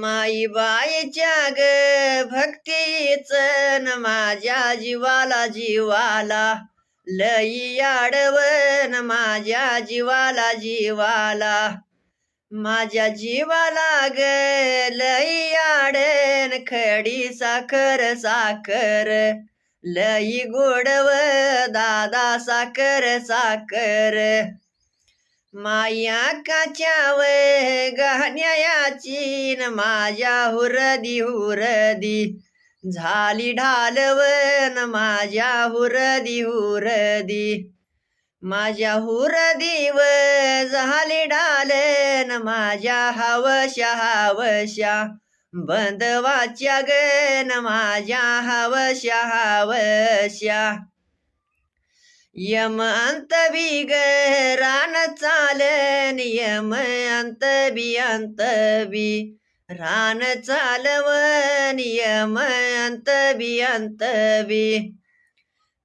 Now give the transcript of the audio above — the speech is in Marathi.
माई बाईच्या ग भक्तीच न माझ्या जीवाला जीवाला लई आडवण माझ्या जीवाला जीवाला माझ्या जीवाला ग लई आडन खडी साखर साखर लई गोडव दादा साखर साखर माया काच्याव गाण्याची न माझ्या हुरदी हुरदी झाली ढालवन माझ्या हुरदी हुरदी माझ्या हुरदीव झाली ढालन माझ्या हवशा हवशा बंदवाच्या गन माझ्या हवशा हवशा यम अंत बी रान चालन यम अंत बी रान चालवन यम अंत बी